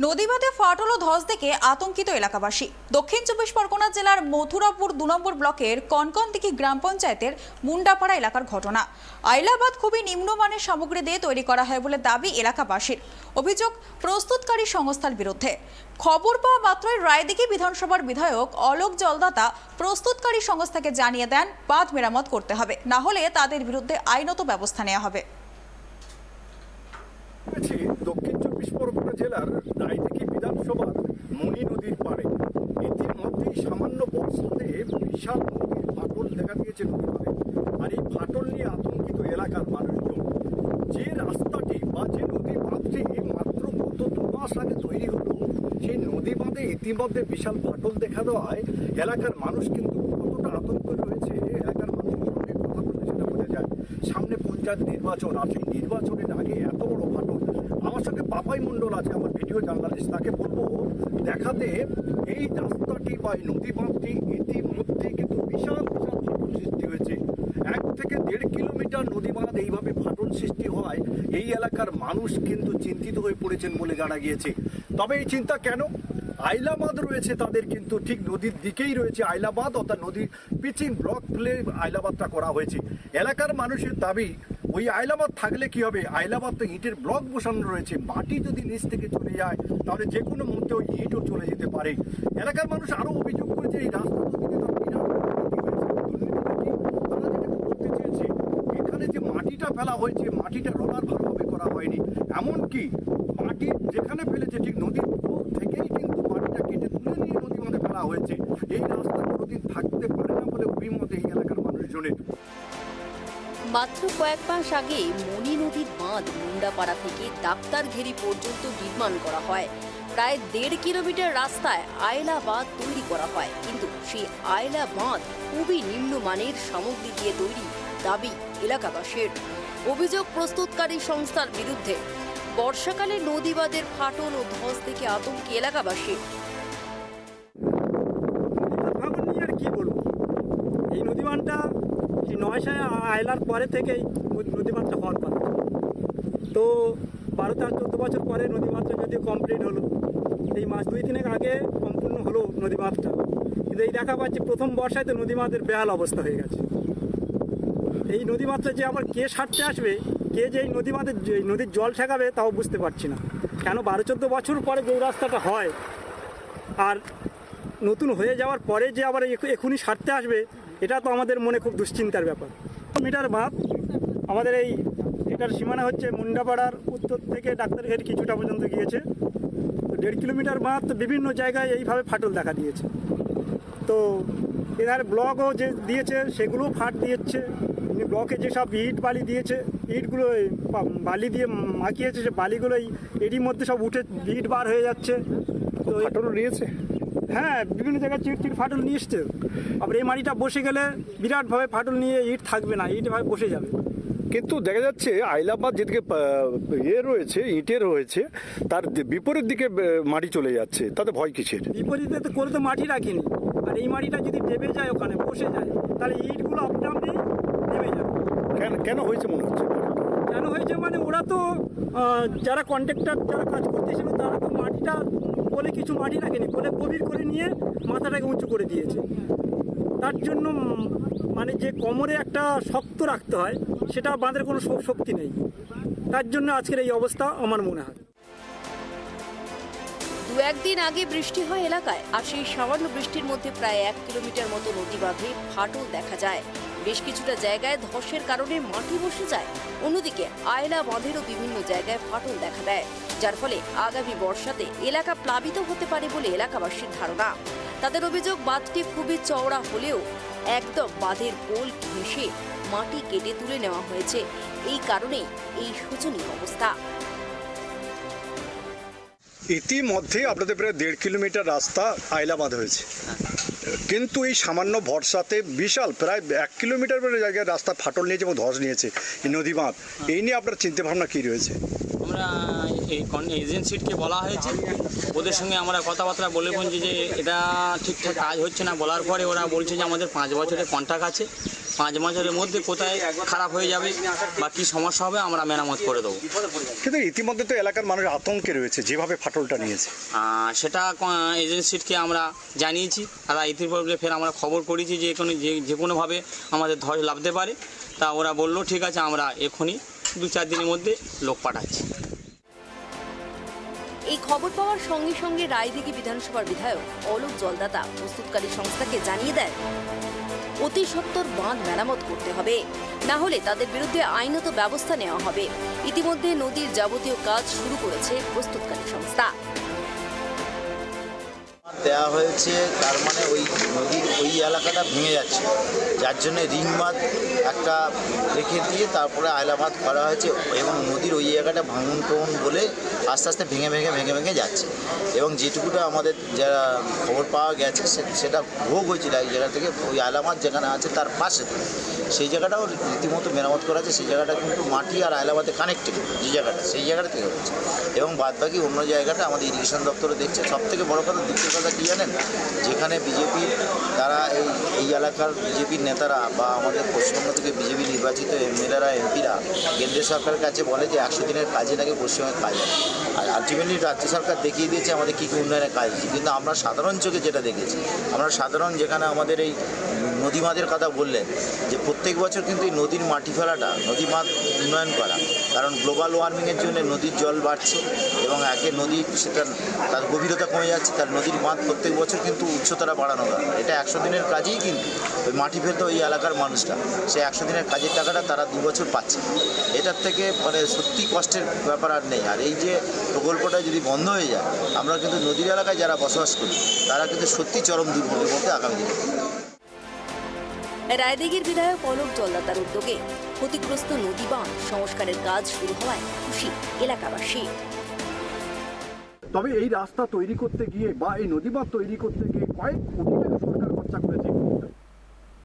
নদীবাঁধে ফাটল ও ধস দেখে আতঙ্কিত এলাকাবাসী। দক্ষিণ 24 পরগনা জেলার মথুরাপুর 2 নম্বর ব্লকের কনকনদিঘি গ্রাম পঞ্চায়েতের মুন্ডাপাড়া এলাকার ঘটনা। আইলাবাদ খুবই নিম্নমানের সামগ্রী দিয়ে তৈরি করা হয় বলে দাবি এলাকাবাসীর। অভিযোগ প্রস্তুতকারী সংস্থার বিরুদ্ধে। খবর পাওয়া মাত্রই রায়দিঘি বিধানসভার বিধায়ক অলোক জলদাতা প্রস্তুতকারী সংস্থাকে জানিয়ে দেন বাঁধ মেরামত করতে হবে, না হলে তাদের বিরুদ্ধে আইনত ব্যবস্থা নেওয়া হবে। দক্ষিণ 24 পরগনা জেলার দাইদিঘি বিধানসভার মণি নদীর পাড়ে ইতিমধ্যেই সামান্য বর্ষাতে বিশাল নদীর ফাটল দেখা দিয়েছে নদীবাঁধে। আর এই ফাটল নিয়ে আতঙ্কিত এলাকার মানুষজন। যে রাস্তাটি বা যে নদী বাঁধটি মাত্র গত 2 মাস আগে তৈরি হলো, সেই নদী বাঁধে ইতিমধ্যে বিশাল ফাটল দেখা দেওয়ায় এলাকার মানুষ কিন্তু কতটা আতঙ্ক রয়েছে, এলাকার মানুষের সঙ্গে কথা বলতে সেটা বোঝা যায়। সামনে পঞ্চায়েত নির্বাচন, আর সেই নির্বাচনের আগে এত বড় ফাটল। আমার সঙ্গে পাপাই মণ্ডল আছে, আমার ভিডিও জার্নালিস্ট, তাকে বলবো দেখাতে এই রাস্তাটি বা এই নদী বাঁধটি ইতিমধ্যে কিন্তু বিশাল বিশাল ফাটল সৃষ্টি হয়েছে। 1 থেকে 1.5 কিলোমিটার নদী বাঁধ এইভাবে ফাটল সৃষ্টি হওয়ায় এই এলাকার মানুষ কিন্তু চিন্তিত হয়ে পড়েছেন বলে জানা গিয়েছে। তবে এই চিন্তা কেন? আইলাবাদ রয়েছে তাদের, কিন্তু ঠিক নদীর দিকেই রয়েছে আইলাবাদ, অর্থাৎ নদীর পিচিং ব্লক ফেলে আইলাবাদটা করা হয়েছে। এলাকার মানুষের দাবি, ওই আইলাবাদ থাকলে কি হবে? আইলাবাদ তো ইটের ব্লক বসানো রয়েছে, মাটি যদি নিচ থেকে চলে যায় তাহলে যে কোনো মুহূর্তে ওই ইটও চলে যেতে পারে। এলাকার মানুষ আরও অভিযোগ করেছে এই রাস্তা তারা যেটা করতে চেয়েছে, এখানে যে মাটিটা ফেলা হয়েছে, মাটিটা রোলার ভালোভাবে করা হয়নি। এমনকি মাটি যেখানে ফেলেছে ঠিক নদীর থেকেই কিন্তু মাটিটা কেটে তুলে নিয়ে নদী বাঁধে ফেলা হয়েছে। এই রাস্তা কোনোদিন থাকতে পারে না বলে অভিমত এই এলাকার মানুষজনের। মাত্র কয়েক মাস আগে মণি নদীর বাঁধ মুন্ডাপাড়া থেকে ডাক্তারঘেরি পর্যন্ত নির্মাণ করা হয়। প্রায় 1.5 কিলোমিটার রাস্তায় আয়লা বাঁধ তৈরি করা হয়, কিন্তু সেই আয়লা বাঁধ খুবই নিম্নমানের সামগ্রী দিয়ে তৈরি দাবি এলাকাবাসীর। অভিযোগ প্রস্তুতকারী সংস্থার বিরুদ্ধে। বর্ষাকালে নদী বাঁধের ফাটল ও ধস দেখে আতঙ্কে এলাকাবাসী। আর কি বলবো, এই নদী বাঁধটা 9 আইলার পরে থেকেই নদী বাঁধটা হওয়ার কথা। তো 12-14 বছর পরে নদী বাঁধটা যদিও কমপ্লিট হলো, এই মাস 2-3 আগে সম্পূর্ণ হলো নদী বাঁধটা, কিন্তু এই দেখা পাচ্ছি প্রথম বর্ষায় তো নদী বাঁধের বেহাল অবস্থা হয়ে গেছে। এই নদী বাঁধটা যে আবার কে সারতে আসবে, কে যে এই নদী বাঁধের নদীর জল ঠেকাবে তাও বুঝতে পারছি না। কেন 12-14 বছর পরে যে রাস্তাটা হয় আর নতুন হয়ে যাওয়ার পরে যে আবার এখনই সারতে আসবে, এটা তো আমাদের মনে খুব দুশ্চিন্তার ব্যাপার। মিটার বাঁধ আমাদের এটার সীমানা হচ্ছে মুন্ডাপাড়ার উত্তর থেকে ডাক্তারঘাট কিছুটা পর্যন্ত গিয়েছে। তো 1.5 কিলোমিটার বাঁধ তো বিভিন্ন জায়গায় এইভাবে ফাটল দেখা দিয়েছে। তো এধারে ব্লকও যে দিয়েছে সেগুলোও ফাট দিয়েছে। ব্লকে যেসব ইট বালি দিয়েছে, ইটগুলো বালি দিয়ে মাখিয়েছে, সে বালিগুলোই এরই মধ্যে সব উঠে ইট বার হয়ে যাচ্ছে। তো ফাটলও নিয়েছে, হ্যাঁ, বিভিন্ন জায়গায় চিট ফাটল নিয়ে এসছে। আবার এই মাটিটা বসে গেলে বিরাটভাবে ফাটল নিয়ে ইট থাকবে না, ইট ভাবে বসে যাবে। কিন্তু দেখা যাচ্ছে আইলাবাদ যেদিকে রয়েছে, ইটের রয়েছে, তার বিপরীত দিকে মাটি চলে যাচ্ছে, তাতে ভয় কিসের? বিপরীতে তো করে তো মাটি রাখিনি, আর এই মাটিটা যদি দেবে যায় ওখানে বসে যায়, তাহলে ইটগুলো আপডাউনে নেমে যাবে। কেন হয়েছে মনে হচ্ছে? কেন হয়েছে মানে ওরা তো যারা কন্ট্রাক্টর যারা কাজ করতেছিল তারা তো মাটিটা বলে কিছু মাটি রাখেনি, বলে গভীর করে নিয়ে মাথাটাকে উঁচু করে দিয়েছে। তার জন্য মানে যে কোমরে একটা শক্ত রাখতে হয়, সেটা বাঁধের কোনো শক্তি নেই। তার জন্য আজকের এই অবস্থা আমার মনে হয়। 2-1 দিন আগে বৃষ্টি হয় এলাকায়, আর সেই সামান্য বৃষ্টির মধ্যে প্রায় 1 কিলোমিটার মতো নদী বাঁধে ফাটল দেখা যায়। বেশ কিছুটা জায়গায় ধসের কারণে মাটি বসে যায়। অন্যদিকে আয়লা বাঁধেরও বিভিন্ন জায়গায় ফাটল দেখা দেয়, যার ফলে আগামী বর্ষাতে এলাকা প্লাবিত হতে পারে বলে এলাকাবাসীর ধারণা। তাদের অভিযোগ, বাঁধটি খুবই চওড়া হলেও একদম বাঁধের পোল ঘেঁষে মাটি কেটে তুলে নেওয়া হয়েছে। এই কারণেই এই শোচনীয় অবস্থা। ইতিমধ্যে আপনাদের প্রায় 1.5 কিলোমিটার রাস্তা আইলাবাদ হয়েছে, কিন্তু এই সামান্য ভরসাতে বিশাল প্রায় 1 কিলোমিটার জায়গায় রাস্তা ফাটল নিয়েছে এবং ধস নিয়েছে এই নদী বাঁধ। এই নিয়ে আপনার চিন্তা ভাবনা কী রয়েছে? আমরা আমরা এই এজেন্সিকে বলা হয়েছে, ওদের সঙ্গে আমরা কথাবার্তা বলে বলছি যে এটা ঠিকঠাক কাজ হচ্ছে না। বলার পরে ওরা বলছে যে আমাদের 5 বছরের কন্ট্রাক্ট আছে, 5 বছরের মধ্যে কোথায় খারাপ হয়ে যাবে বা কী সমস্যা হবে আমরা মেরামত করে দেবো। কিন্তু ইতিমধ্যে তো এলাকার মানুষ আতঙ্কে রয়েছে যেভাবে ফাটলটা নিয়েছে। সেটা এজেন্সিকে আমরা জানিয়েছি, আর ইতিপূর্বে ফের আমরা খবর করেছি যে কোনোভাবে আমাদের ধস লাভতে পারে। তা ওরা বললো ঠিক আছে, আমরা এখনই 2-4 দিনের মধ্যে লোক পাঠাচ্ছি। এই খবর পাওয়ার সঙ্গে সঙ্গে রায়দিঘি বিধানসভার বিধায়ক অলোক জলদাতা প্রস্তুতকারী সংস্থাকে জানিয়ে দেন অতি সত্বর বাঁধ মেরামত করতে হবে, না হলে তাদের বিরুদ্ধে আইনত ব্যবস্থা নেওয়া হবে। ইতিমধ্যে নদীর যাবতীয় কাজ শুরু করেছে প্রস্তুতকারী সংস্থা। দেওয়া হয়েছে, তার মানে ওই নদীর ওই এলাকাটা ভেঙে যাচ্ছে, যার জন্য রিং বাঁধ একটা রেখে দিয়ে তারপরে আয়লা বাঁধ করা হয়েছে এবং নদীর ওই জায়গাটা ভাঙন টাঙন বলে আস্তে আস্তে ভেঙে যাচ্ছে। এবং যেটুকুটা আমাদের যারা খবর পাওয়া গেছে সেটা ভোগ হয়েছিল এই জায়গা থেকে, ওই আয়লা বাঁধ যেখানে আছে তার পাশে সেই জায়গাটাও রীতিমতো মেরামত করা আছে। সেই জায়গাটা কিন্তু মাটি আর আয়লা বাঁধে কানেক্টেড, যে জায়গাটা সেই জায়গাটা থেকে হচ্ছে। এবং বাদবাকি অন্য জায়গাটা আমাদের ইরিগেশন দপ্তরও দেখছে। সবথেকে বড় কথা, দ্বিতীয় কথা কী জানেন, যেখানে বিজেপির তারা এই এলাকার বিজেপির নেতারা বা আমাদের পশ্চিমবঙ্গ থেকে বিজেপি নির্বাচিত এমএলএরা এমপিরা কেন্দ্রীয় সরকারের কাছে বলে যে 100 দিনের কাজে নাকি পশ্চিমবঙ্গের কাজ হয়। আর আলটিমেটলি রাজ্য সরকার দেখিয়ে দিয়েছে আমাদের কী কী উন্নয়নের কাজ হচ্ছে। কিন্তু আমরা সাধারণ চোখে যেটা দেখেছি, আমরা সাধারণ যেখানে আমাদের এই নদী বাঁধের কথা বললেন, যে প্রত্যেক বছর কিন্তু এই নদীর মাটি ফেলাটা, নদী বাঁধ উন্নয়ন করা, কারণ গ্লোবাল ওয়ার্মিংয়ের জন্য নদীর জল বাড়ছে এবং একে নদী সেটা তার গভীরতা কমে যাচ্ছে, তার নদীর বাঁধ প্রত্যেক বছর কিন্তু উচ্চতারা বাড়ানো দরকার। এটা 100 দিনের কাজেই কিন্তু ওই মাটি ফেলতে ওই এলাকার মানুষরা সেই 100 দিনের কাজের টাকাটা তারা 2 বছর পাচ্ছে। এটার থেকে মানে সত্যি কষ্টের ব্যাপার আর নেই। আর এই যে প্রকল্পটা যদি বন্ধ হয়ে যায়, আমরা কিন্তু নদীর এলাকায় যারা বসবাস করি তারা কিন্তু সত্যি চরম দুর্ভোগের মধ্যে আগামী দিনে। রায়দিঘির বিধায়ক অলোক জলদাতার উদ্যোগে ক্ষতিগ্রস্ত নদী বাঁধ সংস্কারের কাজ শুরু হওয়ায় খুশি এলাকাবাসী। তবে এই রাস্তা তৈরি করতে গিয়ে বা এই নদী বাঁধ তৈরি করতে গিয়ে কয়েক কোটি টাকা